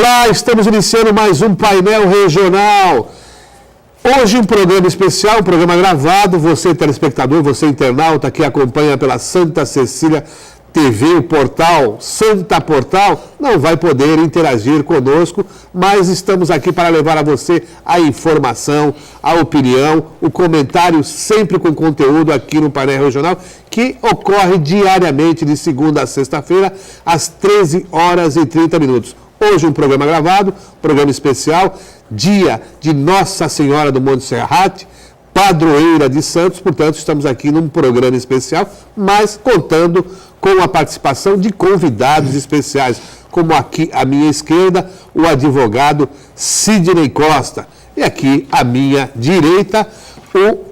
Olá, estamos iniciando mais um painel regional. Hoje um programa especial, um programa gravado. Você telespectador, você internauta que acompanha pela Santa Cecília TV, o portal Santa Portal, não vai poder interagir conosco, mas estamos aqui para levar a você a informação, a opinião, o comentário sempre com conteúdo aqui no painel regional, que ocorre diariamente de segunda a sexta-feira, às 13 horas e 30 minutos. Hoje um programa gravado, programa especial, dia de Nossa Senhora do Monte Serrate, padroeira de Santos, portanto estamos aqui num programa especial, mas contando com a participação de convidados especiais, como aqui à minha esquerda, o advogado Sidney Costa, e aqui à minha direita, o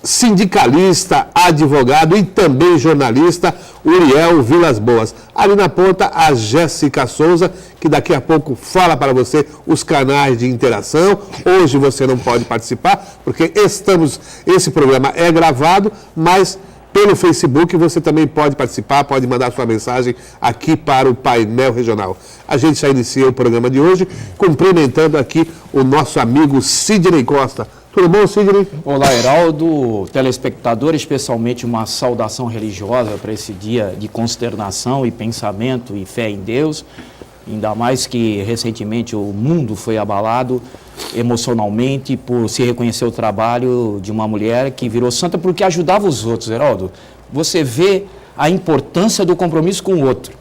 sindicalista, advogado e também jornalista Uriel Vilas Boas. Ali na ponta, a Jéssica Souza, que daqui a pouco fala para você os canais de interação. Hoje você não pode participar, porque esse programa é gravado, mas pelo Facebook você também pode participar, pode mandar sua mensagem aqui para o painel regional. A gente já inicia o programa de hoje, cumprimentando aqui o nosso amigo Sidney Costa. Tudo bom, Sidney? Olá, Heraldo, telespectador, especialmente uma saudação religiosa para esse dia de consternação e pensamento e fé em Deus, ainda mais que recentemente o mundo foi abalado emocionalmente por se reconhecer o trabalho de uma mulher que virou santa porque ajudava os outros, Heraldo. Você vê a importância do compromisso com o outro.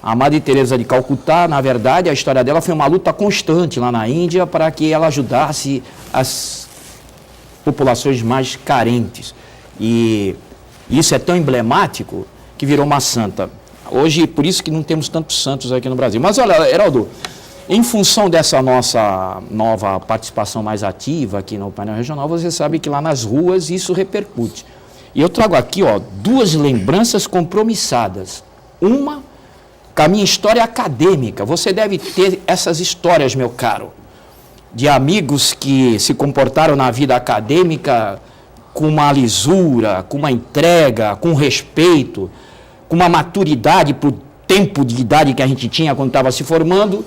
A Madre Teresa de Calcutá, na verdade, a história dela foi uma luta constante lá na Índia para que ela ajudasse as populações mais carentes. E isso é tão emblemático que virou uma santa. Hoje, por isso que não temos tantos santos aqui no Brasil. Mas olha, Heraldo, em função dessa nossa nova participação mais ativa aqui no painel regional, você sabe que lá nas ruas isso repercute. E eu trago aqui, duas lembranças compromissadas. Uma com a minha história acadêmica. Você deve ter essas histórias, meu caro, de amigos que se comportaram na vida acadêmica com uma lisura, com uma entrega, com respeito, com uma maturidade para o tempo de idade que a gente tinha quando estava se formando,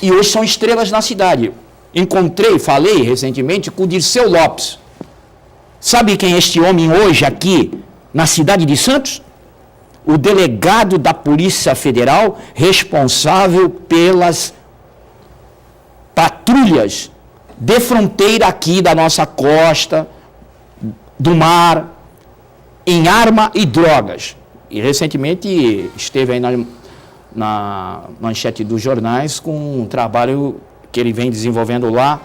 e hoje são estrelas na cidade. Falei recentemente com o Dirceu Lopes. Sabe quem é este homem hoje aqui na cidade de Santos? O delegado da Polícia Federal responsável pelas patrulhas de fronteira aqui da nossa costa, do mar, em arma e drogas. E recentemente esteve aí na manchete dos jornais com um trabalho que ele vem desenvolvendo lá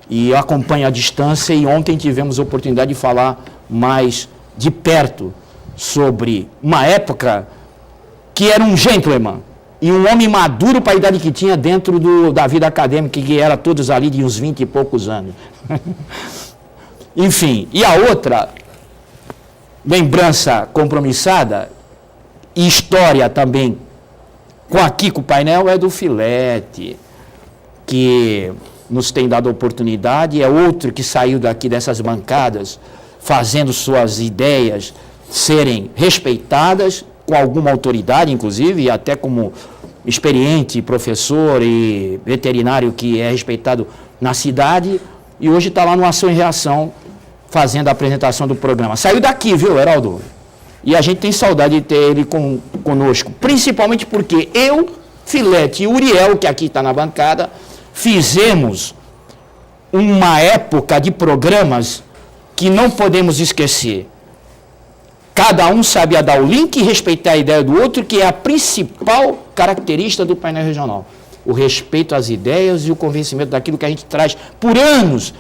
e eu acompanho à distância, e ontem tivemos a oportunidade de falar mais de perto sobre uma época que era um gentleman e um homem maduro para a idade que tinha dentro da vida acadêmica, que era todos ali de uns 20 e poucos anos. Enfim, e a outra lembrança compromissada e história também com o painel é do Filete, que nos tem dado oportunidade, é outro que saiu daqui dessas bancadas fazendo suas ideias serem respeitadas com alguma autoridade, inclusive, e até como experiente professor e veterinário que é respeitado na cidade, e hoje está lá no Ação e Reação fazendo a apresentação do programa. Saiu daqui, viu, Heraldo? E a gente tem saudade de ter ele conosco, principalmente porque eu, Filete e Uriel, que aqui está na bancada, fizemos uma época de programas que não podemos esquecer. Cada um sabia dar o link e respeitar a ideia do outro, que é a principal característica do painel regional. O respeito às ideias e o convencimento daquilo que a gente traz por anos,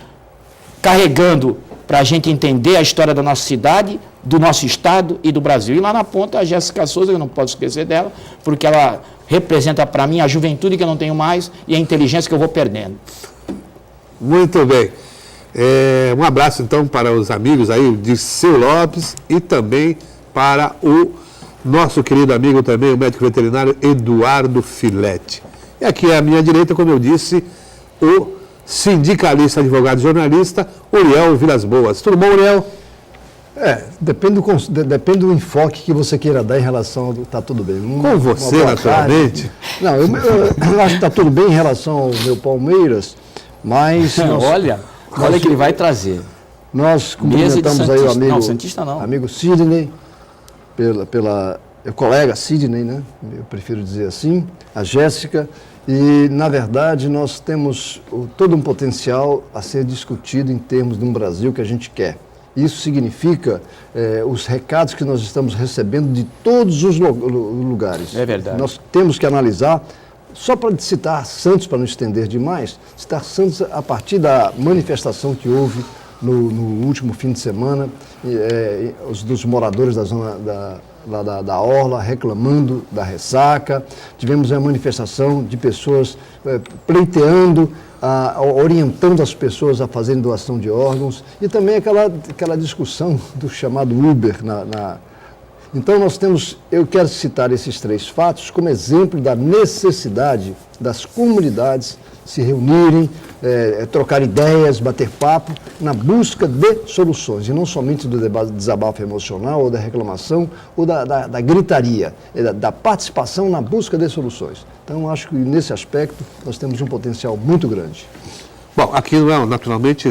carregando para a gente entender a história da nossa cidade, do nosso estado e do Brasil. E lá na ponta, a Jéssica Souza, eu não posso esquecer dela, porque ela representa para mim a juventude que eu não tenho mais e a inteligência que eu vou perdendo. Muito bem. Um abraço, então, para os amigos aí, o Dirceu Lopes, e também para o nosso querido amigo também, o médico veterinário Eduardo Filete. E aqui à minha direita, como eu disse, o sindicalista, advogado e jornalista, Uriel Vilas Boas. Tudo bom, Uriel? Depende do enfoque que você queira dar em relação ao tá tudo bem. Com você, naturalmente. Não, eu acho que está tudo bem em relação ao meu Palmeiras, mas... Olha que ele vai trazer. Nós cumprimentamos aí o amigo... Não, Santista não. Amigo Sidney, o colega Sidney, né? Eu prefiro dizer assim, a Jéssica, e, na verdade, nós temos todo um potencial a ser discutido em termos de um Brasil que a gente quer. Isso significa os recados que nós estamos recebendo de todos os lugares. É verdade. Nós temos que analisar, só para citar Santos, para não estender demais, citar Santos a partir da manifestação que houve no último fim de semana, dos moradores da zona da Orla reclamando da ressaca. Tivemos a manifestação de pessoas pleiteando, orientando as pessoas a fazerem doação de órgãos, e também aquela discussão do chamado Uber. Então eu quero citar esses 3 fatos como exemplo da necessidade das comunidades se reunirem, trocar ideias, bater papo, na busca de soluções, e não somente do desabafo emocional ou da reclamação ou da gritaria, da participação na busca de soluções. Então, acho que nesse aspecto nós temos um potencial muito grande. Bom, aqui não é, naturalmente,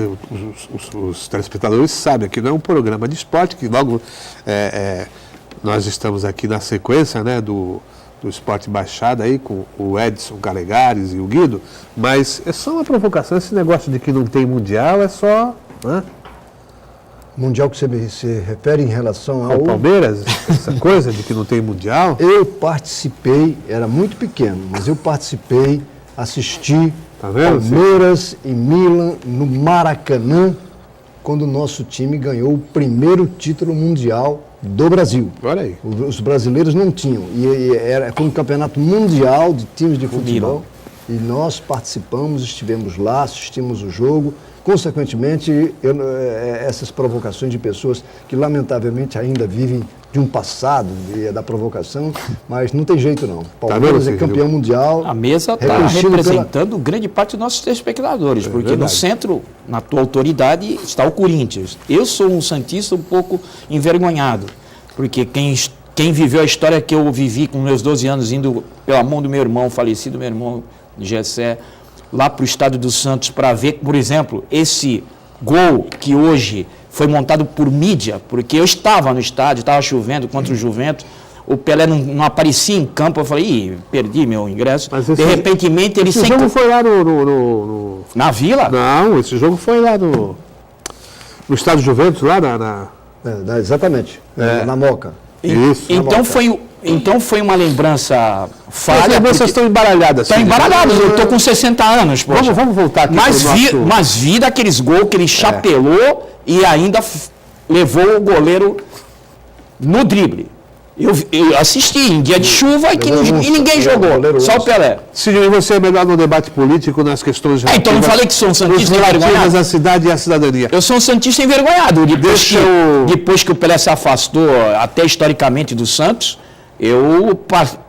os telespectadores sabem, aqui não é um programa de esporte, que logo nós estamos aqui na sequência, né, do Esporte Baixada aí, com o Edson Galegares e o Guido, mas é só uma provocação, esse negócio de que não tem mundial é só... Né? Mundial que você se refere em relação ao Palmeiras, essa coisa de que não tem mundial? Eu participei, era muito pequeno, mas eu participei, assisti Palmeiras e Milan no Maracanã, quando o nosso time ganhou o primeiro título mundial do Brasil. Olha aí. Os brasileiros não tinham. Foi um campeonato mundial de times de futebol. E nós participamos, estivemos lá, assistimos o jogo. Consequentemente, essas provocações de pessoas que lamentavelmente ainda vivem de um passado da provocação, mas não tem jeito não. Palmeiras é campeão mundial. A mesa está representando grande parte dos nossos telespectadores, porque verdade. No centro, na tua autoridade, está o Corinthians. Eu sou um santista um pouco envergonhado, porque quem viveu a história que eu vivi com meus 12 anos, indo pela mão do meu irmão, falecido meu irmão, Gessé, lá para o estádio do Santos, para ver, por exemplo, esse gol que hoje foi montado por mídia, porque eu estava no estádio, estava chovendo contra o Juventus, o Pelé não aparecia em campo, eu falei, perdi meu ingresso. De repentemente ele esse jogo foi lá na Vila? Não, esse jogo foi lá no estádio Juventus, lá exatamente, na Moca. Isso. Então foi uma lembrança falha. As lembranças estão embaralhadas. Estão embaralhadas, eu estou com 60 anos. Vamos voltar aqui mas vi daqueles gols que ele chapelou e ainda levou o goleiro no drible. Eu assisti em dia de chuva e ninguém jogou, só o Pelé. Sidney, você é melhor no debate político, nas questões relativas... Então não falei que sou um santista envergonhado? A cidade e a cidadania. Eu sou um santista envergonhado. Depois que o Pelé se afastou, até historicamente, do Santos, eu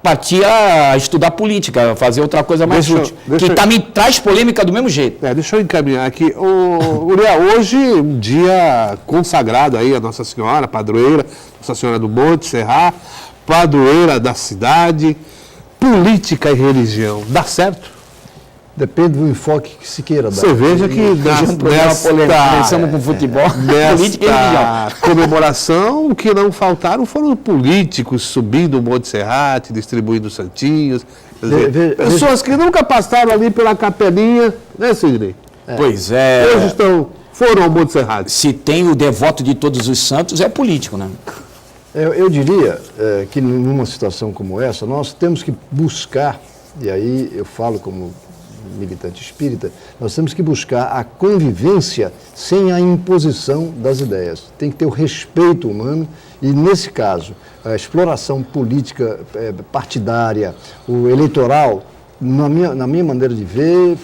parti a estudar política, fazer outra coisa mais útil, que também traz polêmica do mesmo jeito. Deixa eu encaminhar aqui. Uriel, hoje um dia consagrado aí a Nossa Senhora, padroeira, Nossa Senhora do Monte Serrat, padroeira da cidade, política e religião. Dá certo? Depende do enfoque que se queira dar. Você veja que começamos com futebol, política e religião. Comemoração, o que não faltaram foram políticos subindo o Monte Serrat, distribuindo santinhos. Pessoas que nunca passaram ali pela capelinha, né, Sidney? Pois é. Hoje foram ao Monte Serrat. Se tem o devoto de todos os santos, é político, né? Eu diria que numa situação como essa, nós temos que buscar, e aí eu falo como militante espírita, nós temos que buscar a convivência sem a imposição das ideias. Tem que ter o respeito humano e, nesse caso, a exploração política partidária, o eleitoral, na minha maneira de ver,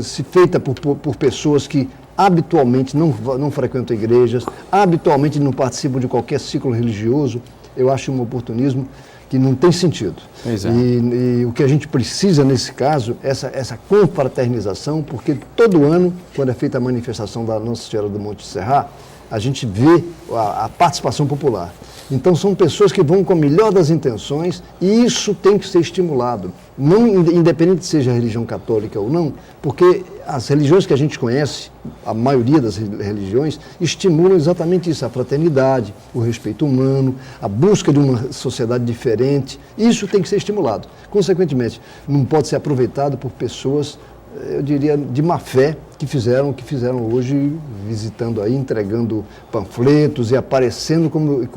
se feita por pessoas que habitualmente não frequentam igrejas, habitualmente não participam de qualquer ciclo religioso, eu acho um oportunismo que não tem sentido. Pois é. E o que a gente precisa nesse caso é essa confraternização, porque todo ano, quando é feita a manifestação da Nossa Senhora do Monte Serrat, a gente vê a participação popular. Então, são pessoas que vão com a melhor das intenções e isso tem que ser estimulado. Não independente seja a religião católica ou não, porque as religiões que a gente conhece, a maioria das religiões, estimulam exatamente isso, a fraternidade, o respeito humano, a busca de uma sociedade diferente. Isso tem que ser estimulado. Consequentemente, não pode ser aproveitado por pessoas, eu diria, de má fé, que fizeram hoje, visitando aí, entregando panfletos e aparecendo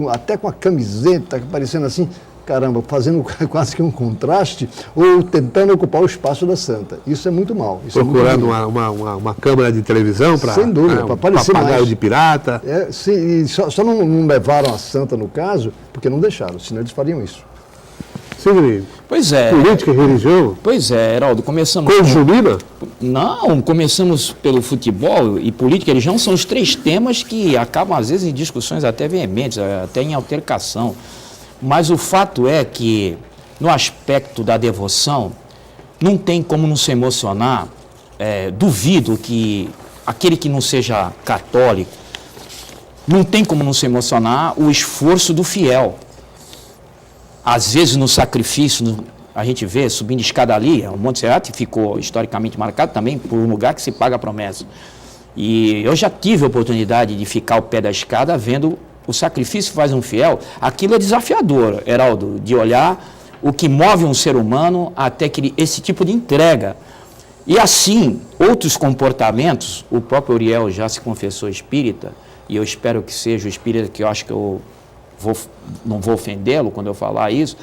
até com a camiseta, aparecendo assim, caramba, fazendo quase que um contraste, ou tentando ocupar o espaço da santa. Isso é muito mal. Procurando uma câmera de televisão para aparecer papagaio mais. de pirata. Sim, e só não levaram a santa no caso, porque não deixaram, senão eles fariam isso. Sim, Pois é. Política e religião? Pois é, Heraldo, começamos... Conjunina? Não, começamos pelo futebol e política e religião, são os 3 temas que acabam, às vezes, em discussões até veementes, até em altercação. Mas o fato é que, no aspecto da devoção, não tem como não se emocionar. Duvido que aquele que não seja católico, não tem como não se emocionar o esforço do fiel. Às vezes no sacrifício, a gente vê subindo escada ali, o Monte Serrato ficou historicamente marcado também por um lugar que se paga a promessa. E eu já tive a oportunidade de ficar ao pé da escada vendo o sacrifício que faz um fiel. Aquilo é desafiador, Heraldo, de olhar o que move um ser humano até que esse tipo de entrega. E assim, outros comportamentos, o próprio Uriel já se confessou espírita, e eu espero que seja o espírita, que eu acho que eu não vou ofendê-lo quando eu falar isso.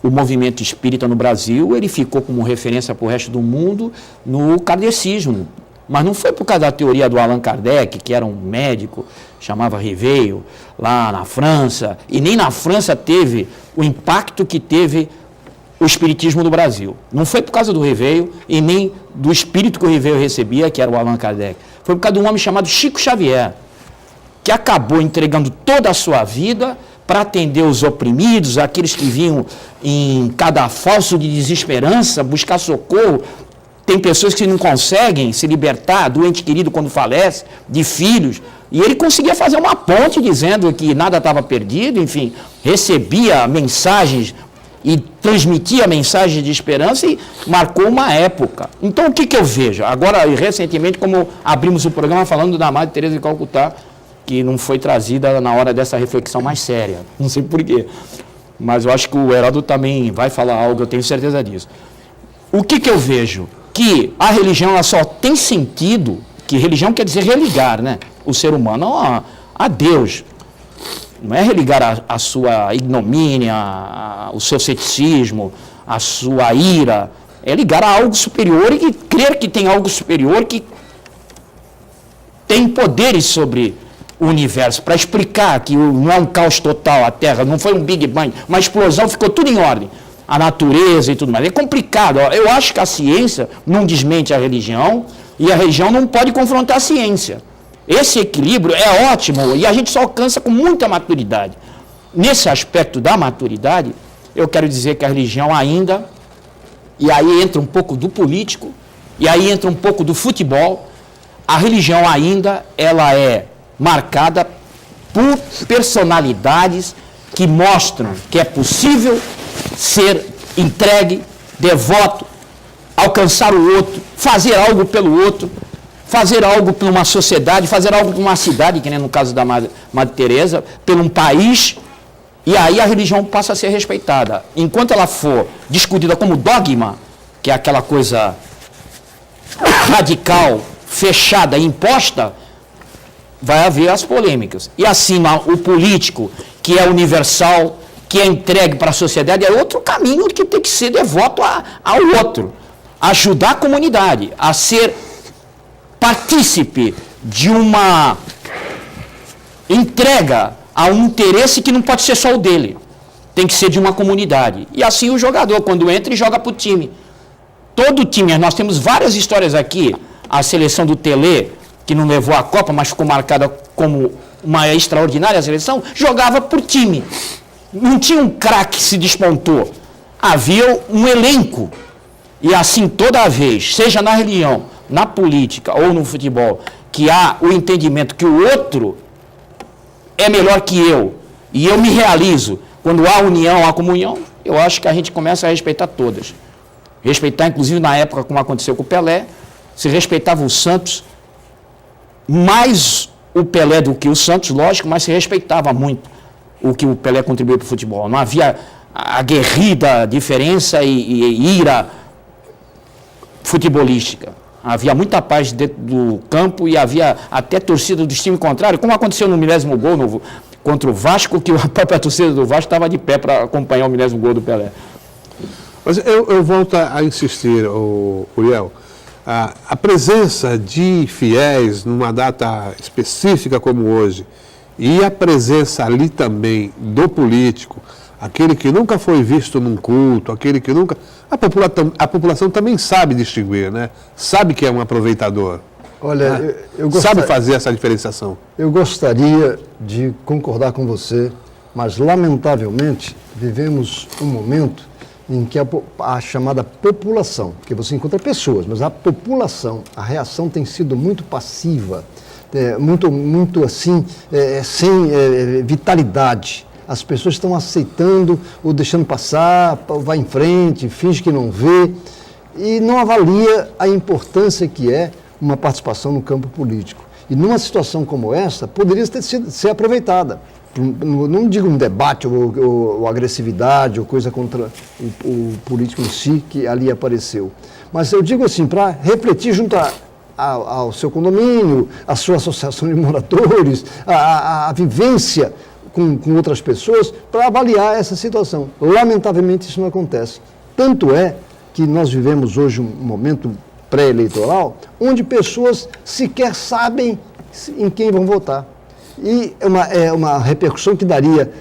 O movimento espírita no Brasil, ele ficou como referência para o resto do mundo no kardecismo. Mas não foi por causa da teoria do Allan Kardec, que era um médico, chamava Riveio, lá na França, e nem na França teve o impacto que teve o espiritismo no Brasil. Não foi por causa do Riveio e nem do espírito que o Riveio recebia, que era o Allan Kardec. Foi por causa de um homem chamado Chico Xavier, que acabou entregando toda a sua vida para atender os oprimidos, aqueles que vinham em cadafalso de desesperança, buscar socorro. Tem pessoas que não conseguem se libertar do ente querido quando falece, de filhos. E ele conseguia fazer uma ponte dizendo que nada estava perdido, enfim, recebia mensagens e transmitia mensagens de esperança e marcou uma época. Então, o que eu vejo? Agora, recentemente, como abrimos o programa falando da Madre Teresa de Calcutá, que não foi trazida na hora dessa reflexão mais séria. Não sei porquê. Mas eu acho que o Heraldo também vai falar algo, eu tenho certeza disso. O que eu vejo? Que a religião ela só tem sentido, que religião quer dizer religar, né? O ser humano a Deus. Não é religar a sua ignomínia, o seu ceticismo, a sua ira. É ligar a algo superior e crer que tem algo superior que tem poderes sobre o universo, para explicar que não é um caos total a Terra, não foi um Big Bang, uma explosão, ficou tudo em ordem. A natureza e tudo mais. É complicado. Eu acho que a ciência não desmente a religião e a religião não pode confrontar a ciência. Esse equilíbrio é ótimo e a gente só alcança com muita maturidade. Nesse aspecto da maturidade, eu quero dizer que a religião ainda, e aí entra um pouco do político, e aí entra um pouco do futebol, a religião ainda, ela é marcada por personalidades que mostram que é possível ser entregue, devoto, alcançar o outro, fazer algo pelo outro, fazer algo por uma sociedade, fazer algo por uma cidade, que nem no caso da Madre Teresa, por um país, e aí a religião passa a ser respeitada. Enquanto ela for discutida como dogma, que é aquela coisa radical, fechada, imposta, vai haver as polêmicas. E acima, o político, que é universal, que é entregue para a sociedade, é outro caminho que tem que ser devoto ao outro. Ajudar a comunidade a ser partícipe de uma entrega a um interesse que não pode ser só o dele. Tem que ser de uma comunidade. E assim o jogador, quando entra, e joga para o time. Todo time, nós temos várias histórias aqui. A seleção do Tele, que não levou a Copa, mas ficou marcada como uma extraordinária seleção, jogava por time. Não tinha um craque que se despontou. Havia um elenco. E assim, toda vez, seja na religião, na política ou no futebol, que há o entendimento que o outro é melhor que eu, e eu me realizo, quando há união, há comunhão, eu acho que a gente começa a respeitar todas. Respeitar, inclusive, na época, como aconteceu com o Pelé, se respeitava o Santos, mais o Pelé do que o Santos, lógico, mas se respeitava muito o que o Pelé contribuiu para o futebol. Não havia aguerrida diferença e ira futebolística. Havia muita paz dentro do campo e havia até torcida do time contrário, como aconteceu no 10º gol contra o Vasco, que a própria torcida do Vasco estava de pé para acompanhar o 10º gol do Pelé. Mas eu volto a insistir, Uriel, a presença de fiéis numa data específica como hoje e a presença ali também do político, aquele que nunca foi visto num culto, aquele que nunca... A população também sabe distinguir, né? Sabe que é um aproveitador. Olha, sabe fazer essa diferenciação. Eu gostaria de concordar com você, mas lamentavelmente vivemos um momento em que a chamada população, porque você encontra pessoas, mas a população, a reação tem sido muito passiva, muito assim, sem vitalidade. As pessoas estão aceitando ou deixando passar, vai em frente, finge que não vê e não avalia a importância que é uma participação no campo político. E numa situação como essa, poderia ser aproveitada. Não digo um debate ou agressividade ou coisa contra o político em si que ali apareceu. Mas eu digo assim, para refletir junto ao seu condomínio, à sua associação de moradores, a vivência com outras pessoas, para avaliar essa situação. Lamentavelmente isso não acontece. Tanto é que nós vivemos hoje um momento pré-eleitoral onde pessoas sequer sabem em quem vão votar. E é uma repercussão que daria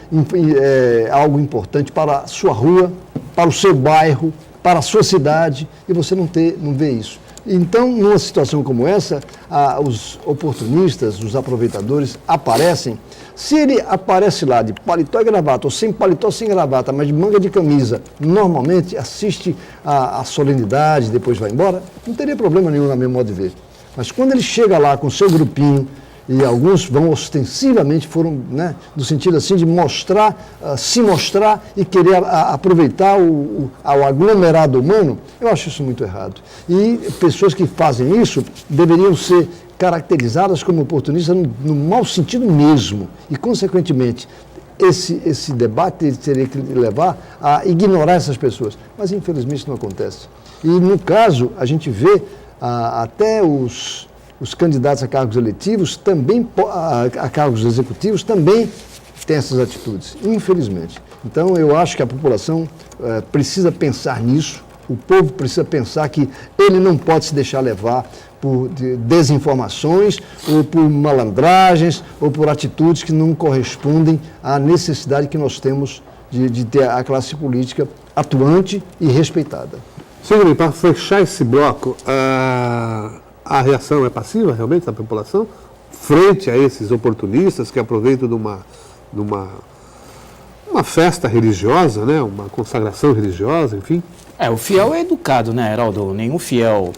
algo importante para a sua rua, para o seu bairro, para a sua cidade, e você não vê isso. Então, numa situação como essa, os oportunistas, os aproveitadores aparecem. Se ele aparece lá de paletó e gravata, ou sem paletó, sem gravata, mas de manga de camisa, normalmente assiste a solenidade, depois vai embora, não teria problema nenhum, na meu modo de ver. Mas quando ele chega lá com o seu grupinho, e alguns vão ostensivamente, no sentido assim de se mostrar e querer aproveitar o aglomerado humano, eu acho isso muito errado. E pessoas que fazem isso deveriam ser caracterizadas como oportunistas no mau sentido mesmo. E, consequentemente, esse debate teria que levar a ignorar essas pessoas. Mas, infelizmente, isso não acontece. E, no caso, a gente vê até os candidatos a cargos eletivos, também a cargos executivos, também têm essas atitudes, infelizmente. Então, eu acho que a população precisa pensar nisso, o povo precisa pensar que ele não pode se deixar levar por desinformações, ou por malandragens, ou por atitudes que não correspondem à necessidade que nós temos de ter a classe política atuante e respeitada. Senhor, para fechar esse bloco, a reação é passiva, realmente, da população, frente a esses oportunistas que aproveitam de uma festa religiosa, né? Uma consagração religiosa, enfim? O fiel é educado, né, Heraldo? Nenhum fiel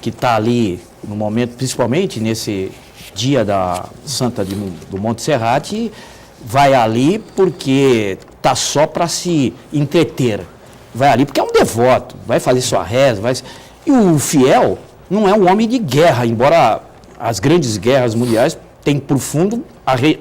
que está ali no momento, principalmente nesse dia da Santa do Monte Serrate, vai ali porque está só para se entreter. Vai ali porque é um devoto, vai fazer sua reza. E o fiel não é um homem de guerra, embora as grandes guerras mundiais tenham por fundo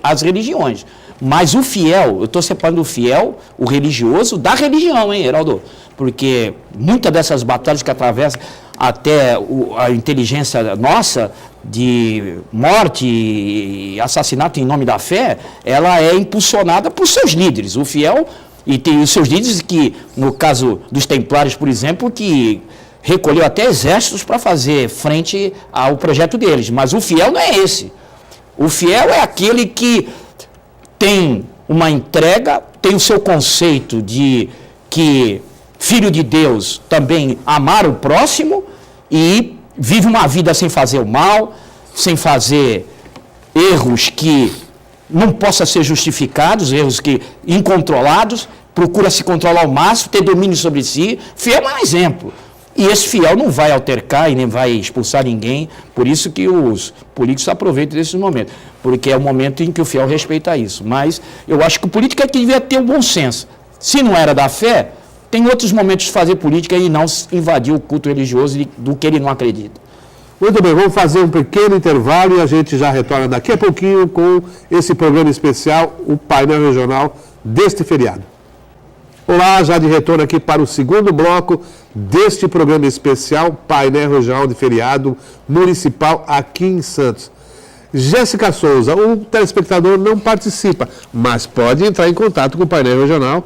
as religiões. Mas o fiel, eu estou separando o fiel, o religioso, da religião, hein, Heraldo? Porque muitas dessas batalhas que atravessam até a inteligência nossa de morte e assassinato em nome da fé, ela é impulsionada por seus líderes. O fiel, e tem os seus líderes que, no caso dos templários, por exemplo, que recolheu até exércitos para fazer frente ao projeto deles. Mas o fiel não é esse. O fiel é aquele que tem uma entrega, tem o seu conceito de que filho de Deus também amar o próximo e vive uma vida sem fazer o mal, sem fazer erros que não possam ser justificados, erros que incontrolados, procura se controlar ao máximo, ter domínio sobre si. Fiel é um exemplo. E esse fiel não vai altercar e nem vai expulsar ninguém, por isso que os políticos se aproveitam desses momentos, porque é o momento em que o fiel respeita isso. Mas eu acho que o político é que devia ter o bom senso. Se não era da fé, tem outros momentos de fazer política e não invadir o culto religioso do que ele não acredita. Muito bem, vamos fazer um pequeno intervalo e a gente já retorna daqui a pouquinho com esse programa especial, o painel regional deste feriado. Olá, já de retorno aqui para o segundo bloco deste programa especial, painel regional de feriado municipal aqui em Santos. Jéssica Souza, o telespectador não participa, mas pode entrar em contato com o painel regional.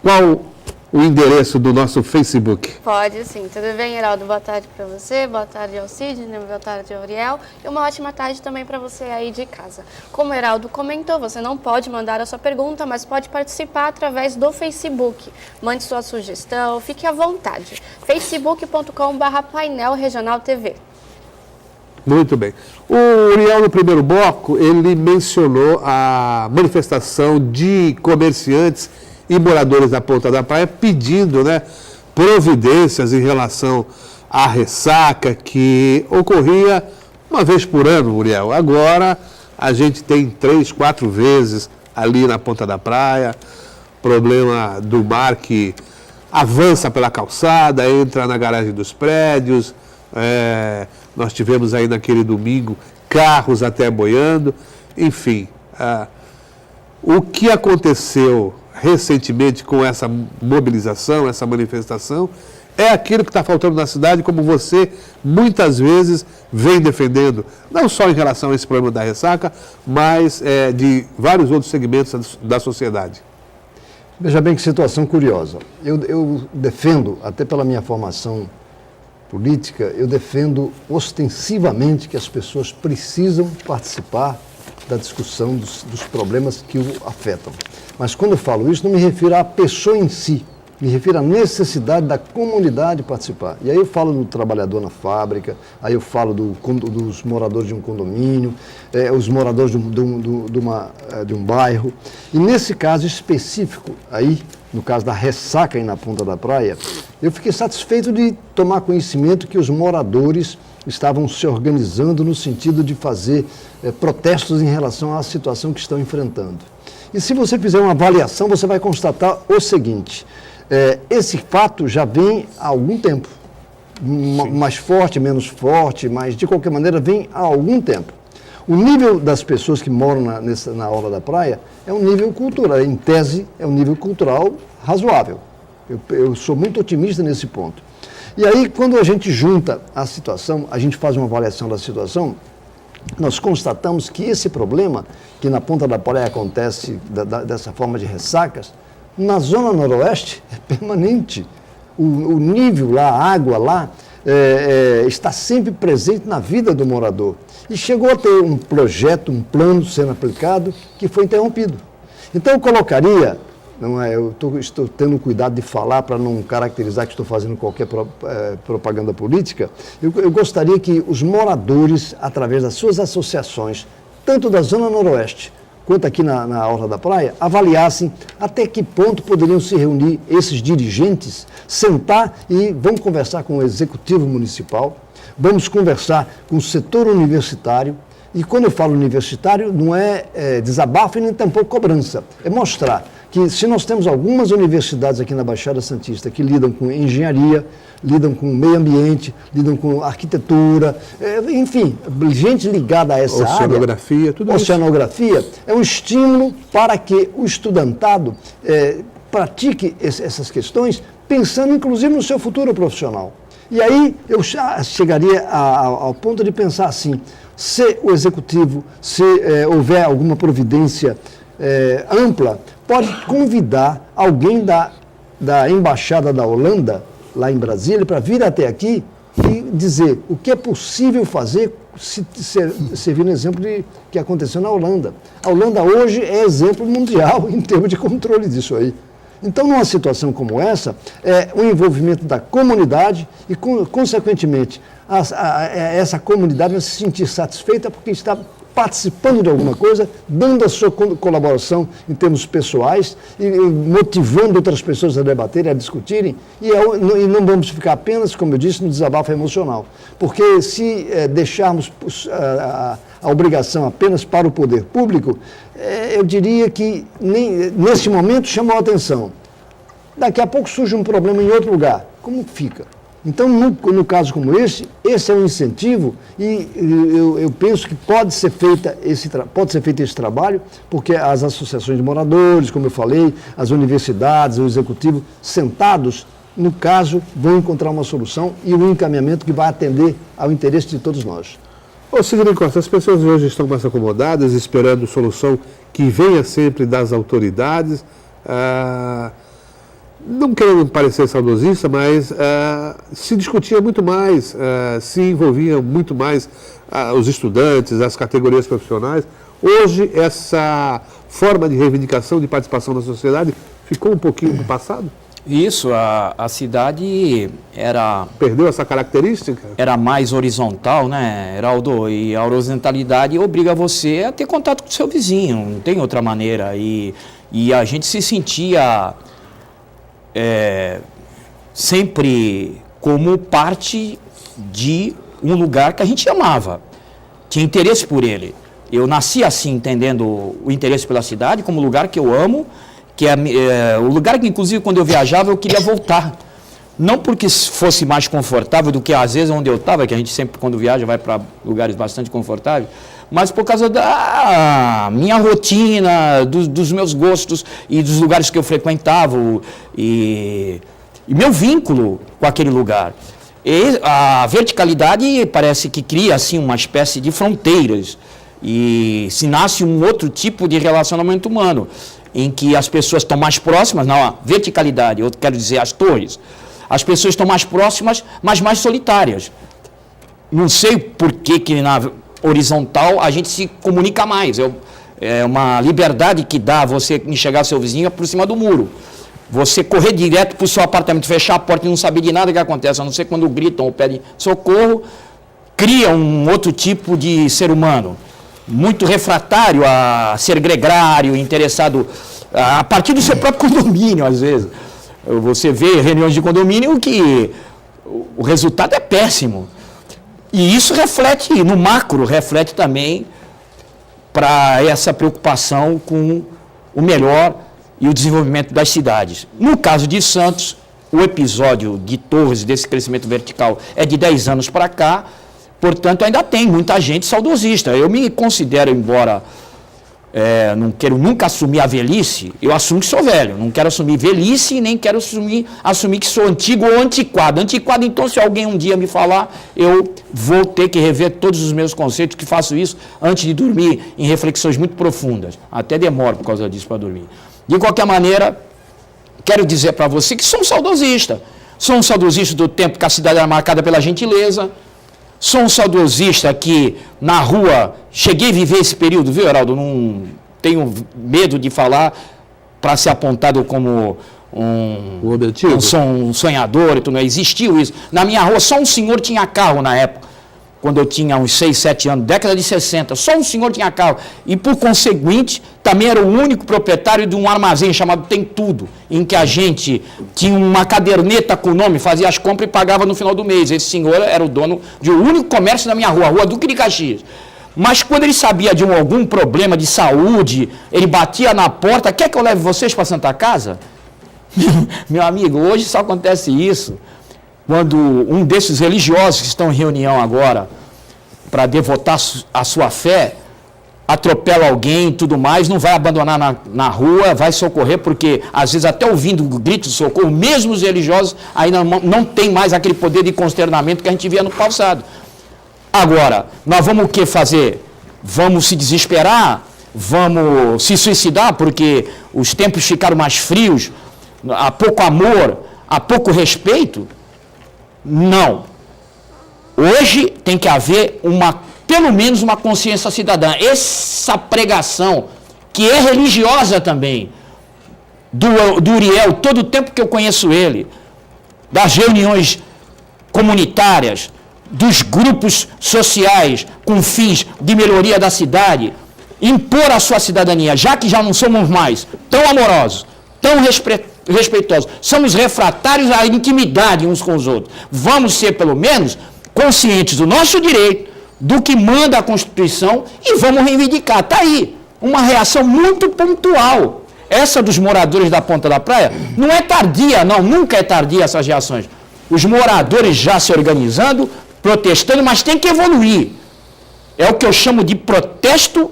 Qual o endereço do nosso Facebook? Pode sim. Tudo bem, Heraldo? Boa tarde para você, boa tarde ao Sidney, boa tarde ao Uriel e uma ótima tarde também para você aí de casa. Como o Heraldo comentou, você não pode mandar a sua pergunta, mas pode participar através do Facebook. Mande sua sugestão, fique à vontade. facebook.com/painel regional TV. Muito bem. O Uriel, no primeiro bloco, ele mencionou a manifestação de comerciantes e moradores da Ponta da Praia pedindo, né, providências em relação à ressaca que ocorria uma vez por ano, Uriel. Agora a gente tem 3, 4 vezes ali na Ponta da Praia, problema do mar que avança pela calçada, entra na garagem dos prédios, nós tivemos aí naquele domingo carros até boiando, enfim. O que aconteceu recentemente com essa mobilização, essa manifestação, é aquilo que está faltando na cidade, como você muitas vezes vem defendendo, não só em relação a esse problema da ressaca, mas de vários outros segmentos da sociedade. Veja bem que situação curiosa. Eu defendo, até pela minha formação política, eu defendo ostensivamente que as pessoas precisam participar da discussão dos problemas que o afetam. Mas quando eu falo isso, não me refiro à pessoa em si, me refiro à necessidade da comunidade participar. E aí eu falo do trabalhador na fábrica, aí eu falo dos moradores de um condomínio, os moradores de um bairro. E nesse caso específico, aí, no caso da ressaca aí na Ponta da Praia, eu fiquei satisfeito de tomar conhecimento que os moradores estavam se organizando no sentido de fazer protestos em relação à situação que estão enfrentando. E se você fizer uma avaliação, você vai constatar o seguinte, esse fato já vem há algum tempo, mais forte, menos forte, mas de qualquer maneira vem há algum tempo. O nível das pessoas que moram na orla da praia é um nível cultural, em tese é um nível cultural razoável. Eu sou muito otimista nesse ponto. E aí, quando a gente junta a situação, a gente faz uma avaliação da situação, nós constatamos que esse problema, que na Ponta da Praia acontece dessa forma de ressacas, na zona noroeste é permanente. O nível lá, a água lá, está sempre presente na vida do morador. E chegou a ter um projeto, um plano sendo aplicado, que foi interrompido. Então eu colocaria, eu estou tendo cuidado de falar para não caracterizar que estou fazendo qualquer propaganda política, eu gostaria que os moradores, através das suas associações, tanto da Zona Noroeste quanto aqui na Orla da Praia, avaliassem até que ponto poderiam se reunir esses dirigentes, sentar e vamos conversar com o Executivo Municipal, vamos conversar com o setor universitário, e quando eu falo universitário, não é desabafo e nem tampouco cobrança, é mostrar que se nós temos algumas universidades aqui na Baixada Santista que lidam com engenharia, lidam com meio ambiente, lidam com arquitetura, enfim, gente ligada a essa área. Oceanografia, tudo isso. Oceanografia é um estímulo para que o estudantado pratique essas questões, pensando inclusive no seu futuro profissional. E aí eu chegaria ao ponto de pensar assim, se o executivo, se houver alguma providência ampla, pode convidar alguém da Embaixada da Holanda, lá em Brasília, para vir até aqui e dizer o que é possível fazer, servindo exemplo que aconteceu na Holanda. A Holanda hoje é exemplo mundial em termos de controle disso aí. Então, numa situação como essa, o envolvimento da comunidade e, consequentemente, essa comunidade vai se sentir satisfeita porque está participando de alguma coisa, dando a sua colaboração em termos pessoais e motivando outras pessoas a debaterem, a discutirem, e não vamos ficar apenas, como eu disse, no desabafo emocional. Porque se deixarmos a obrigação apenas para o poder público, eu diria que nesse momento chamou a atenção. Daqui a pouco surge um problema em outro lugar. Como fica? Então, no caso como esse é um incentivo e eu penso que pode ser feito esse trabalho, porque as associações de moradores, como eu falei, as universidades, o executivo, sentados, no caso, vão encontrar uma solução e um encaminhamento que vai atender ao interesse de todos nós. Ô, Sidney Costa, as pessoas hoje estão mais acomodadas, esperando solução que venha sempre das autoridades, não querendo parecer saudosista, mas se discutia muito mais, se envolvia muito mais os estudantes, as categorias profissionais. Hoje, essa forma de reivindicação, de participação na sociedade, ficou um pouquinho do passado? Isso, a cidade perdeu essa característica? Era mais horizontal, né, Heraldo? E a horizontalidade obriga você a ter contato com o seu vizinho, não tem outra maneira. E a gente se sentia sempre como parte de um lugar que a gente amava, tinha interesse por ele. Eu nasci assim, entendendo o interesse pela cidade como lugar que eu amo, que é o lugar que, inclusive, quando eu viajava, eu queria voltar. Não porque fosse mais confortável do que, às vezes, onde eu estava, que a gente sempre, quando viaja, vai para lugares bastante confortáveis, mas por causa da minha rotina, dos meus gostos e dos lugares que eu frequentava e meu vínculo com aquele lugar. E a verticalidade parece que cria assim uma espécie de fronteiras e se nasce um outro tipo de relacionamento humano, em que as pessoas estão mais próximas, na verticalidade, eu quero dizer as torres, as pessoas estão mais próximas, mas mais solitárias. Não sei por que na horizontal a gente se comunica mais, é uma liberdade que dá você enxergar seu vizinho por cima do muro. Você correr direto para o seu apartamento, fechar a porta e não saber de nada que acontece, a não ser quando gritam ou pedem socorro, cria um outro tipo de ser humano, muito refratário a ser gregário, interessado a partir do seu próprio condomínio, às vezes. Você vê reuniões de condomínio que o resultado é péssimo. E isso reflete, no macro, reflete também para essa preocupação com o melhor e o desenvolvimento das cidades. No caso de Santos, o episódio de Torres, desse crescimento vertical, é de 10 anos para cá, portanto, ainda tem muita gente saudosista. Eu me considero, embora não quero nunca assumir a velhice, eu assumo que sou velho, não quero assumir velhice e nem quero assumir que sou antigo ou antiquado. Antiquado, então, se alguém um dia me falar, eu vou ter que rever todos os meus conceitos, que faço isso antes de dormir, em reflexões muito profundas. Até demoro por causa disso para dormir. De qualquer maneira, quero dizer para você que sou um saudosista. Sou um saudosista do tempo que a cidade era marcada pela gentileza. Sou um saudosista que, na rua, cheguei a viver esse período, viu, Heraldo? Não tenho medo de falar para ser apontado como um sonhador e tudo. Existiu isso. Na minha rua, só um senhor tinha carro na época, quando eu tinha uns 6, 7 anos, década de 60. Só um senhor tinha carro. E, por conseguinte, também era o único proprietário de um armazém chamado Tem Tudo, em que a gente tinha uma caderneta com o nome, fazia as compras e pagava no final do mês. Esse senhor era o dono de um único comércio da minha rua, a Rua Duque de Caxias. Mas quando ele sabia de algum problema de saúde, ele batia na porta: quer que eu leve vocês para Santa Casa? Meu amigo, hoje só acontece isso quando um desses religiosos que estão em reunião agora para devotar a sua fé, atropela alguém e tudo mais, não vai abandonar na rua, vai socorrer, porque às vezes até ouvindo o grito de socorro, mesmo os religiosos ainda não tem mais aquele poder de consternamento que a gente via no passado. Agora, nós vamos o que fazer? Vamos se desesperar? Vamos se suicidar porque os tempos ficaram mais frios? Há pouco amor? Há pouco respeito? Não. Hoje tem que haver pelo menos uma consciência cidadã. Essa pregação, que é religiosa também, do Uriel, todo o tempo que eu conheço ele, das reuniões comunitárias, dos grupos sociais com fins de melhoria da cidade, impor a sua cidadania, já que já não somos mais tão amorosos, tão respeitosos, somos refratários à intimidade uns com os outros. Vamos ser, pelo menos, conscientes do nosso direito, do que manda a Constituição e vamos reivindicar. Está aí uma reação muito pontual. Essa dos moradores da Ponta da Praia não é tardia, não, nunca é tardia essas reações. Os moradores já se organizando, protestando, mas tem que evoluir. É o que eu chamo de protesto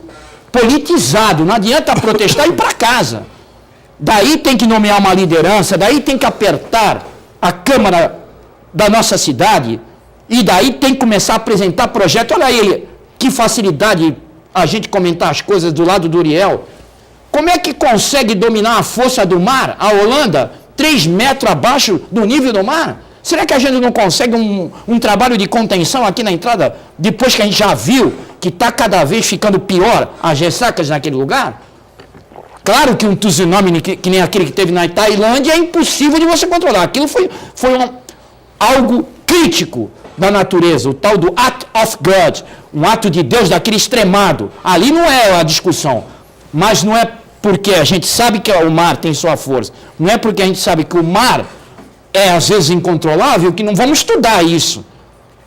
politizado. Não adianta protestar e ir para casa. Daí tem que nomear uma liderança, daí tem que apertar a Câmara da nossa cidade, e daí tem que começar a apresentar projeto. Olha aí, que facilidade a gente comentar as coisas do lado do Uriel. Como é que consegue dominar a força do mar, a Holanda, 3 metros abaixo do nível do mar? Será que a gente não consegue um trabalho de contenção aqui na entrada, depois que a gente já viu que está cada vez ficando pior as ressacas naquele lugar? Claro que um tsunami que nem aquele que teve na Tailândia é impossível de você controlar. Aquilo foi algo crítico da natureza, o tal do act of God, um ato de Deus daquele extremado. Ali não é a discussão, mas não é porque a gente sabe que o mar tem sua força, não é porque a gente sabe que o mar é às vezes incontrolável que não vamos estudar isso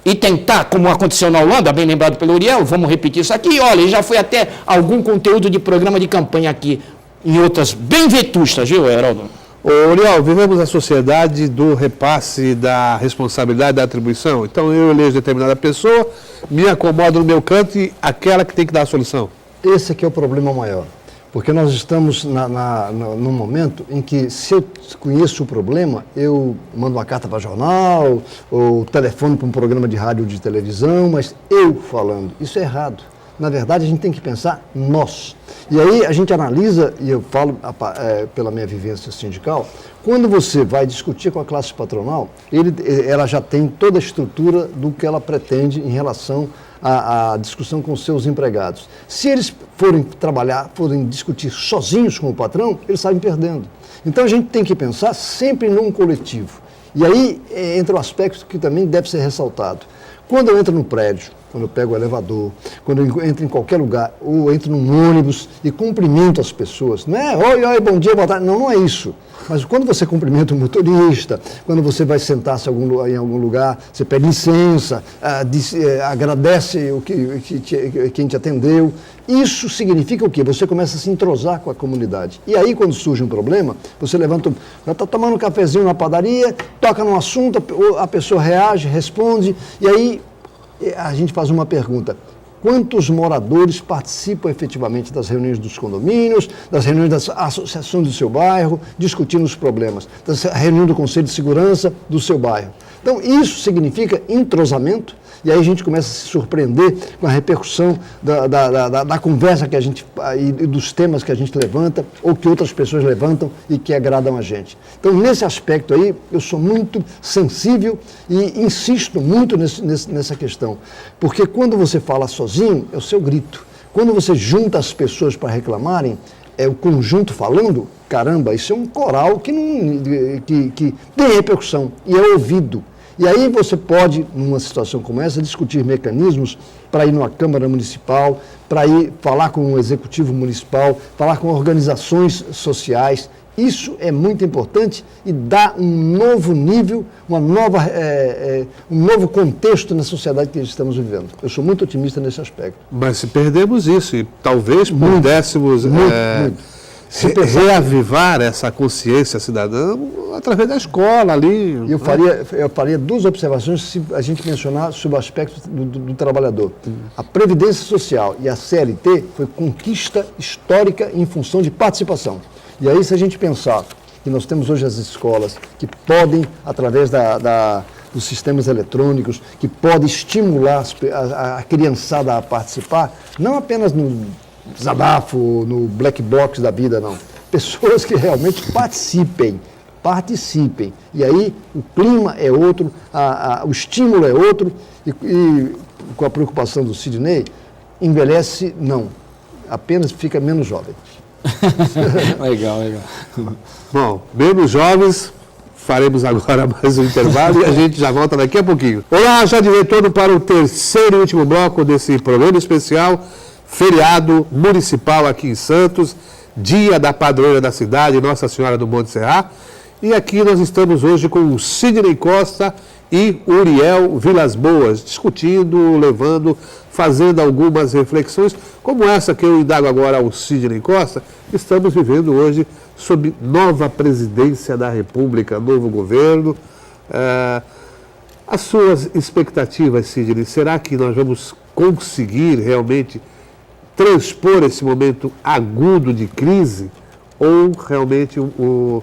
e tentar, como aconteceu na Holanda, bem lembrado pelo Uriel, vamos repetir isso aqui. Olha, já foi até algum conteúdo de programa de campanha aqui, em outras bem vetustas, viu, Heraldo? Ô, Uriel, vivemos a sociedade do repasse da responsabilidade da atribuição. Então eu elejo determinada pessoa, me acomodo no meu canto e aquela que tem que dar a solução. Esse aqui é o problema maior. Porque nós estamos num momento em que, se eu conheço o problema, eu mando uma carta para jornal, ou telefono para um programa de rádio ou de televisão, mas eu falando. Isso é errado. Na verdade, a gente tem que pensar nós. E aí a gente analisa, e eu falo pela minha vivência sindical, quando você vai discutir com a classe patronal, ela já tem toda a estrutura do que ela pretende em relação à discussão com os seus empregados. Se eles forem trabalhar, forem discutir sozinhos com o patrão, eles saem perdendo. Então a gente tem que pensar sempre num coletivo. E aí entra um aspecto que também deve ser ressaltado. Quando eu entro no prédio, quando eu pego o elevador, quando eu entro em qualquer lugar, ou entro num ônibus e cumprimento as pessoas, não é oi, bom dia, boa tarde, não é isso. Mas quando você cumprimenta o motorista, quando você vai sentar-se em algum lugar, você pede licença, agradece quem te atendeu, isso significa o quê? Você começa a se entrosar com a comunidade. E aí, quando surge um problema, você levanta, já está tomando um cafezinho na padaria, toca num assunto, a pessoa reage, responde, e aí a gente faz uma pergunta: quantos moradores participam efetivamente das reuniões dos condomínios, das reuniões das associações do seu bairro, discutindo os problemas, da reunião do Conselho de Segurança do seu bairro? Então, isso significa entrosamento, e aí a gente começa a se surpreender com a repercussão da conversa que a gente, e dos temas que a gente levanta, ou que outras pessoas levantam e que agradam a gente. Então, nesse aspecto aí, eu sou muito sensível e insisto muito nessa questão, porque quando você fala sozinho, é o seu grito. Quando você junta as pessoas para reclamarem, é o conjunto falando, caramba, isso é um coral que tem repercussão e é ouvido. E aí você pode, numa situação como essa, discutir mecanismos para ir numa Câmara Municipal, para ir falar com o Executivo Municipal, falar com organizações sociais. Isso é muito importante e dá um novo nível, um novo contexto na sociedade que estamos vivendo. Eu sou muito otimista nesse aspecto. Mas se perdemos isso e talvez pudéssemos reavivar essa consciência cidadã através da escola ali. Eu faria 2 observações se a gente mencionar sobre o aspecto do trabalhador. A Previdência Social e a CLT foi conquista histórica em função de participação. E aí, se a gente pensar que nós temos hoje as escolas que podem, através dos sistemas eletrônicos, que podem estimular a criançada a participar, não apenas no desabafo, no black box da vida, não. Pessoas que realmente participem. E aí o clima é outro, o estímulo é outro, e com a preocupação do Sidney, envelhece não, apenas fica menos jovem. Legal. Bom, menos jovens, Faremos agora mais um intervalo e a gente já volta daqui a pouquinho. Olá, já de retorno para o terceiro e último bloco desse programa especial, feriado municipal aqui em Santos, dia da padroeira da cidade, Nossa Senhora do Monte Serrat. E aqui nós estamos hoje com o Sidney Costa e Uriel Vilas Boas, discutindo, levando, fazendo algumas reflexões, como essa que eu indago agora ao Sidney Costa. Estamos vivendo hoje sob nova presidência da República, novo governo. As suas expectativas, Sidney, será que nós vamos conseguir realmente transpor esse momento agudo de crise? Ou realmente o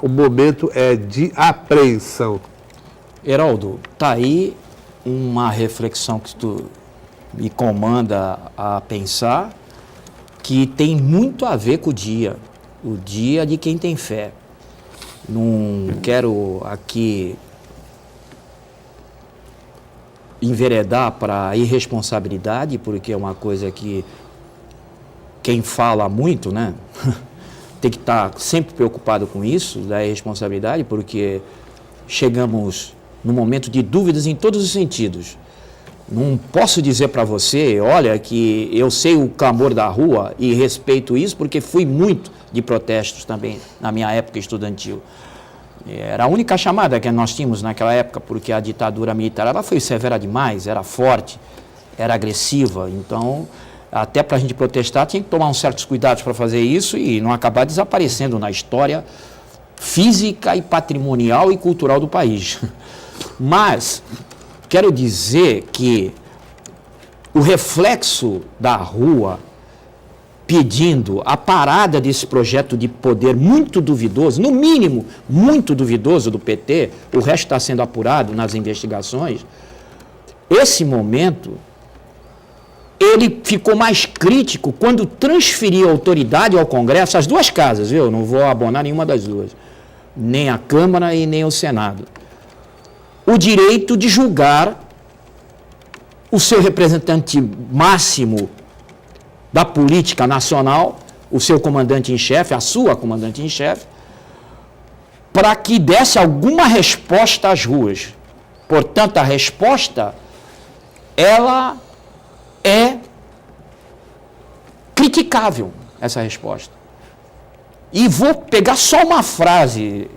momento é de apreensão? Heraldo, está aí uma reflexão que tu me comanda a pensar, que tem muito a ver com o dia de quem tem fé. Não quero aqui enveredar para a irresponsabilidade, porque é uma coisa que quem fala muito, né, tem que estar sempre preocupado com isso, da irresponsabilidade, porque chegamos num momento de dúvidas em todos os sentidos. Não posso dizer para você, olha, que eu sei o clamor da rua e respeito isso, porque fui muito de protestos também na minha época estudantil. Era a única chamada que nós tínhamos naquela época, porque a ditadura militar ela foi severa demais, era forte, era agressiva. Então, até para a gente protestar, tinha que tomar uns certos cuidados para fazer isso e não acabar desaparecendo na história física e patrimonial e cultural do país. Mas quero dizer que o reflexo da rua pedindo a parada desse projeto de poder muito duvidoso, no mínimo muito duvidoso do PT, o resto está sendo apurado nas investigações, esse momento, ele ficou mais crítico quando transferiu a autoridade ao Congresso, as duas casas, viu? Não vou abonar nenhuma das duas, nem a Câmara e nem o Senado, o direito de julgar o seu representante máximo da política nacional, o seu comandante em chefe, a sua comandante em chefe, para que desse alguma resposta às ruas. Portanto, a resposta, ela é criticável, essa resposta. E vou pegar só uma frase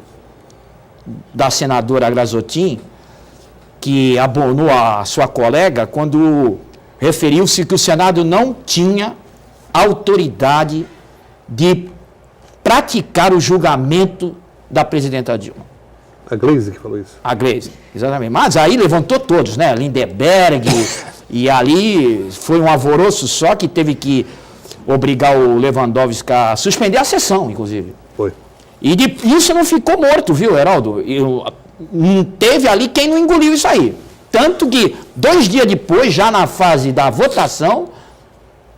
da senadora Grazottin, que abonou a sua colega, quando referiu-se que o Senado não tinha autoridade de praticar o julgamento da presidenta Dilma. A Gleisi que falou isso. A Gleisi, exatamente. Mas aí levantou todos, né? Lindeberg, e ali foi um alvoroço só que teve que obrigar o Lewandowski a suspender a sessão, inclusive. Foi. E isso não ficou morto, viu, Heraldo? Não teve ali quem não engoliu isso aí. Tanto que, 2 dias depois, já na fase da votação,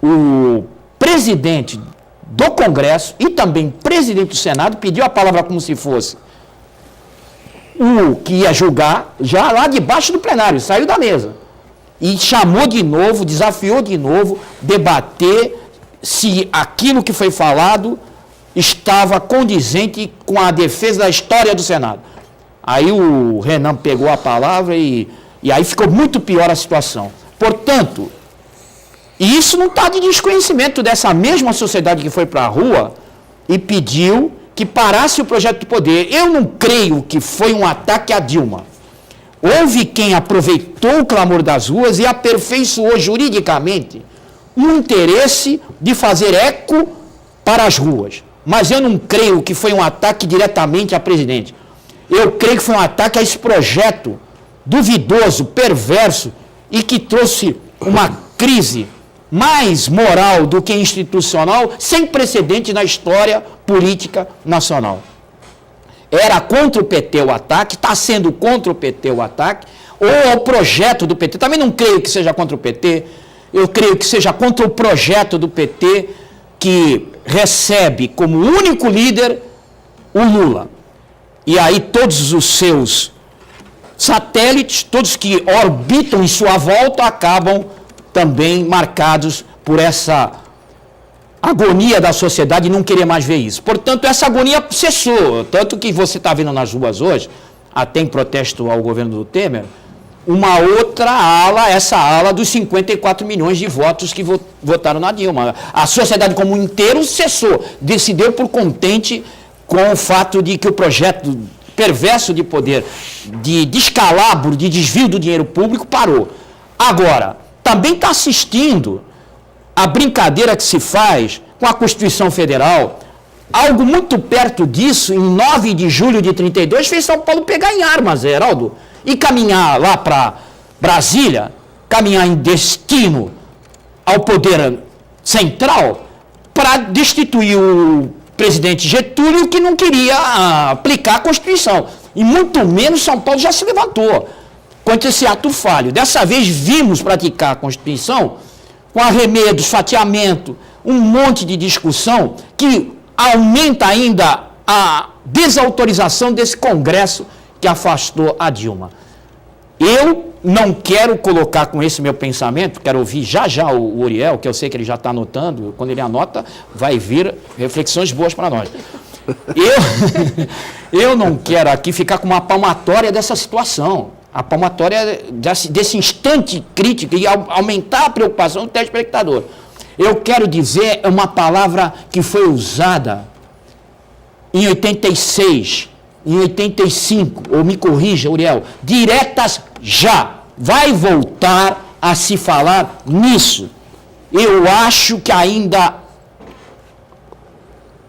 o presidente do Congresso e também presidente do Senado pediu a palavra como se fosse o que ia julgar, já lá debaixo do plenário, saiu da mesa. E chamou de novo, desafiou de novo, debater se aquilo que foi falado estava condizente com a defesa da história do Senado. Aí o Renan pegou a palavra e aí ficou muito pior a situação. Portanto, e isso não está de desconhecimento dessa mesma sociedade que foi para a rua e pediu que parasse o projeto de poder. Eu não creio que foi um ataque a Dilma. Houve quem aproveitou o clamor das ruas e aperfeiçoou juridicamente o interesse de fazer eco para as ruas. Mas eu não creio que foi um ataque diretamente à presidente. Eu creio que foi um ataque a esse projeto duvidoso, perverso e que trouxe uma crise mais moral do que institucional, sem precedente na história política nacional. Era contra o PT o ataque, está sendo contra o PT o ataque, ou ao projeto do PT. Também não creio que seja contra o PT, eu creio que seja contra o projeto do PT, que recebe como único líder o Lula. E aí todos os seus satélites, todos que orbitam em sua volta, acabam também marcados por essa agonia da sociedade e não querer mais ver isso. Portanto, essa agonia cessou. Tanto que você está vendo nas ruas hoje, até em protesto ao governo do Temer, uma outra ala, essa ala dos 54 milhões de votos que votaram na Dilma. A sociedade como um inteiro cessou, decidiu por contente com o fato de que o projeto perverso de poder, de descalabro, de desvio do dinheiro público parou. Agora, também está assistindo a brincadeira que se faz com a Constituição Federal. Algo muito perto disso, em 9 de julho de 32, fez São Paulo pegar em armas, Heraldo, e caminhar lá para Brasília, caminhar em destino ao poder central, para destituir o presidente Getúlio, que não queria aplicar a Constituição. E muito menos São Paulo já se levantou contra esse ato falho. Dessa vez vimos praticar a Constituição com arremedos, fatiamento, um monte de discussão que aumenta ainda a desautorização desse Congresso que afastou a Dilma. Eu não quero colocar com esse meu pensamento, quero ouvir já o Uriel, que eu sei que ele já está anotando, quando ele anota, vai vir reflexões boas para nós. Eu não quero aqui ficar com uma palmatória dessa situação, a palmatória desse instante crítico e aumentar a preocupação do telespectador. Eu quero dizer uma palavra que foi usada em 86, em 85, ou me corrija, Uriel, diretas já. Vai voltar a se falar nisso. Eu acho que ainda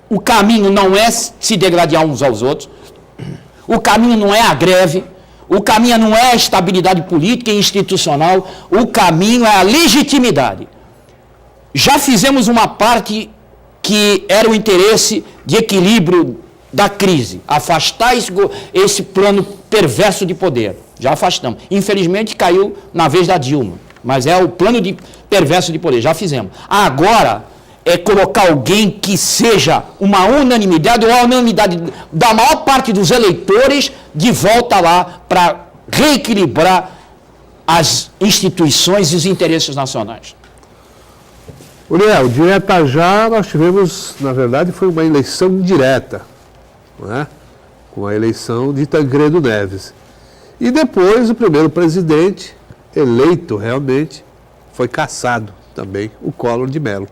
o caminho não é se degradar uns aos outros, o caminho não é a greve, o caminho não é a estabilidade política e institucional, o caminho é a legitimidade. Já fizemos uma parte que era o interesse de equilíbrio da crise, afastar esse plano perverso de poder. Já afastamos. Infelizmente caiu na vez da Dilma, mas é o plano perverso de poder, já fizemos. Agora é colocar alguém que seja uma unanimidade ou a unanimidade da maior parte dos eleitores de volta lá para reequilibrar as instituições e os interesses nacionais. Uriel, direta já nós tivemos, na verdade, foi uma eleição indireta, não é? Com a eleição de Tancredo Neves. E depois o primeiro presidente eleito realmente foi cassado também, o Collor de Mello.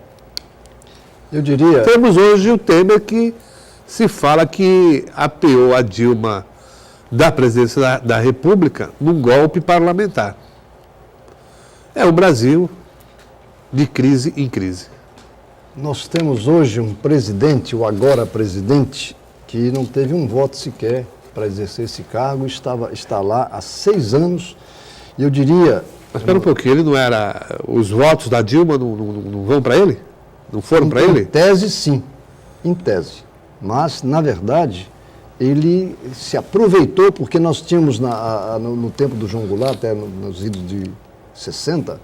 Eu diria... Temos hoje o Temer que se fala que apeou a Dilma da presidência da República num golpe parlamentar. É o Brasil de crise em crise. Nós temos hoje um presidente, o agora presidente, que não teve um voto sequer para exercer esse cargo, está lá há 6 anos, e eu diria... Mas espera um pouquinho, ele não era... Os votos da Dilma não vão para ele? Não foram para ele? Em tese, sim. Em tese. Mas, na verdade, ele se aproveitou, porque nós tínhamos no tempo do João Goulart, até nos idos de 60,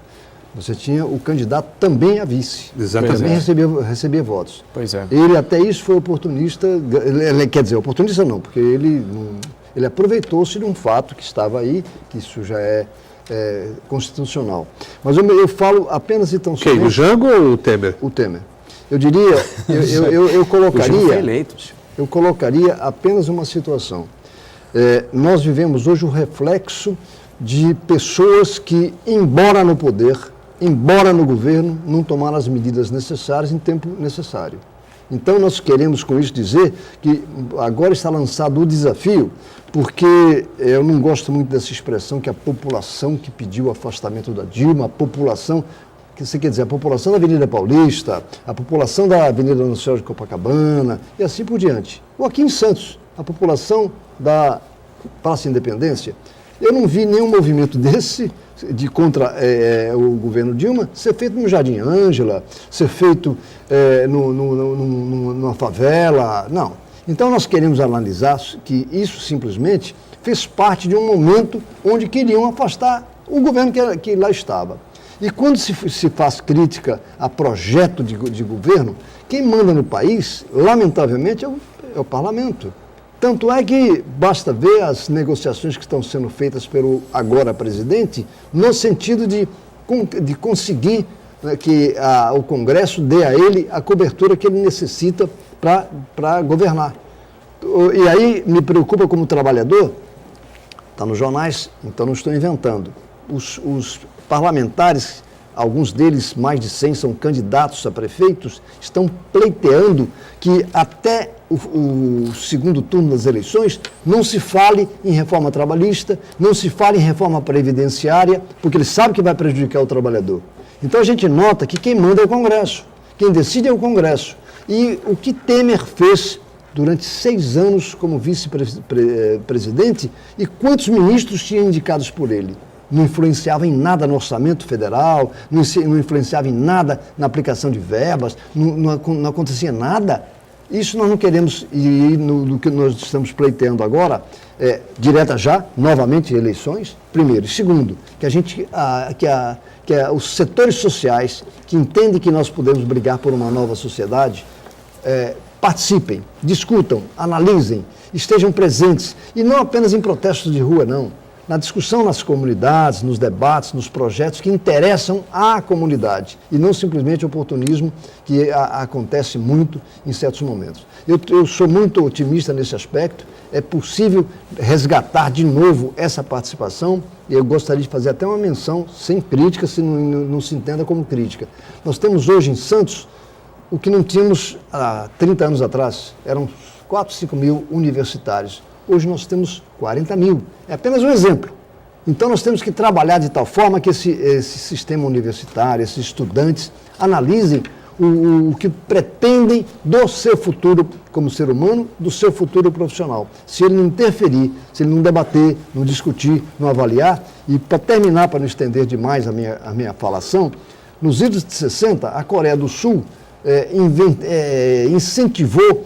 você tinha o candidato também a vice. Exatamente. Também recebia votos. Pois é. Ele até isso foi oportunista, quer dizer, oportunista não, porque ele aproveitou-se de um fato que estava aí, que isso já é constitucional. Mas eu falo apenas e tão somente... Quem, o Jango ou o Temer? O Temer. Eu diria, eu colocaria... Eu colocaria apenas uma situação. Nós vivemos hoje o reflexo de pessoas que, embora no poder, embora no governo, não tomaram as medidas necessárias em tempo necessário. Então, nós queremos com isso dizer que agora está lançado o desafio, porque eu não gosto muito dessa expressão que a população que pediu o afastamento da Dilma, a população, que você quer dizer, a população da Avenida Paulista, a população da Avenida Nossa Senhora de Copacabana e assim por diante. Ou aqui em Santos, a população da Praça Independência. Eu não vi nenhum movimento desse contra o governo Dilma ser feito no Jardim Ângela, ser feito numa favela, não. Então nós queremos analisar que isso simplesmente fez parte de um momento onde queriam afastar o governo que lá estava. E quando se faz crítica a projeto de governo, quem manda no país, lamentavelmente, é o parlamento. Tanto é que basta ver as negociações que estão sendo feitas pelo agora presidente, no sentido de conseguir que o Congresso dê a ele a cobertura que ele necessita para governar. E aí me preocupa como trabalhador, está nos jornais, então não estou inventando. Os parlamentares, alguns deles, mais de 100, são candidatos a prefeitos, estão pleiteando que até o segundo turno das eleições não se fale em reforma trabalhista, não se fale em reforma previdenciária, porque eles sabem que vai prejudicar o trabalhador. Então a gente nota que quem manda é o Congresso, quem decide é o Congresso. E o que Temer fez durante 6 anos como vice-presidente e quantos ministros tinham indicados por ele? Não influenciava em nada no orçamento federal, não influenciava em nada na aplicação de verbas, não acontecia nada. Isso nós não queremos, e no que nós estamos pleiteando agora, direta já, novamente, eleições, primeiro. E segundo, que os setores sociais que entendem que nós podemos brigar por uma nova sociedade, participem, discutam, analisem, estejam presentes, e não apenas em protestos de rua, não. Na discussão nas comunidades, nos debates, nos projetos que interessam à comunidade e não simplesmente oportunismo que acontece muito em certos momentos. Eu sou muito otimista nesse aspecto, é possível resgatar de novo essa participação e eu gostaria de fazer até uma menção sem crítica, se não se entenda como crítica. Nós temos hoje em Santos o que não tínhamos há 30 anos atrás, eram 4, 5 mil universitários. Hoje nós temos 40 mil. É apenas um exemplo. Então nós temos que trabalhar de tal forma que esse sistema universitário, esses estudantes, analisem o que pretendem do seu futuro como ser humano, do seu futuro profissional. Se ele não interferir, se ele não debater, não discutir, não avaliar, e para terminar, para não estender demais a minha falação, nos idos de 60, a Coreia do Sul incentivou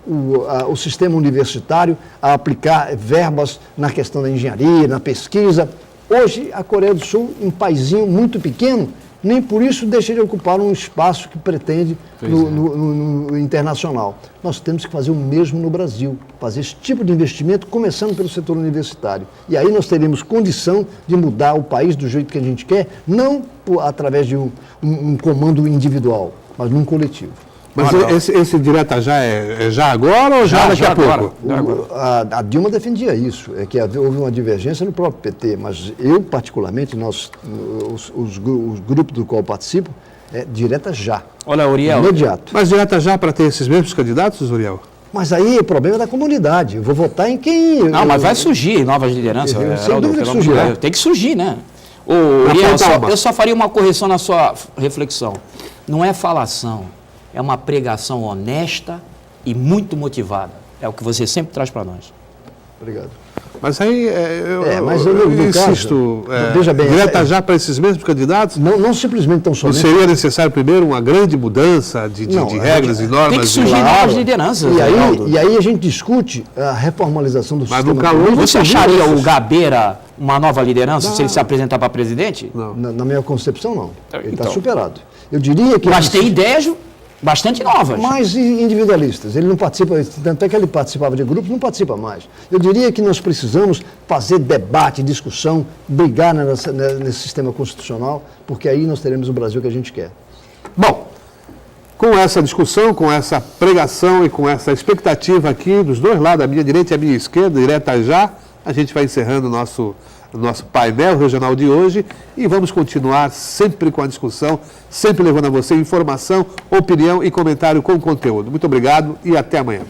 o sistema universitário a aplicar verbas na questão da engenharia, na pesquisa. Hoje, a Coreia do Sul, um paizinho muito pequeno, nem por isso deixa de ocupar um espaço que pretende no internacional. Nós temos que fazer o mesmo no Brasil, fazer esse tipo de investimento, começando pelo setor universitário. E aí nós teremos condição de mudar o país do jeito que a gente quer, não através de um comando individual, mas num coletivo. Mas esse direta já é já agora ou já daqui a pouco? A Dilma defendia isso, que houve uma divergência no próprio PT, mas eu, particularmente, os grupos do qual participo, direta já. Olha, Uriel. Imediato. Mas direta já para ter esses mesmos candidatos, Uriel? Mas aí o problema é da comunidade. Eu vou votar em quem... Não, mas vai surgir novas lideranças. Sem dúvida que surgirá. Tem que surgir, né? Uriel, eu só faria uma correção na sua reflexão. Não é falação. É uma pregação honesta e muito motivada. É o que você sempre traz para nós. Obrigado. Mas aí eu insisto, veja bem, direta já para esses mesmos candidatos? Não simplesmente tão somente... Não seria necessário primeiro uma grande mudança de regras e normas? Tem que surgir novas lideranças. E aí a gente discute a reformalização do sistema. Mas no calor... Você acharia o Gabeira uma nova liderança se ele se apresentar para presidente? Não. Na minha concepção, não. Ele está superado. Eu diria que... Mas tem ideias bastante novas. Mais individualistas. Ele não participa, tanto é que ele participava de grupos, não participa mais. Eu diria que nós precisamos fazer debate, discussão, brigar nesse sistema constitucional, porque aí nós teremos o Brasil que a gente quer. Bom, com essa discussão, com essa pregação e com essa expectativa aqui dos dois lados, a minha direita e a minha esquerda, direta já, a gente vai encerrando o nosso painel regional de hoje e vamos continuar sempre com a discussão, sempre levando a você informação, opinião e comentário com conteúdo. Muito obrigado e até amanhã.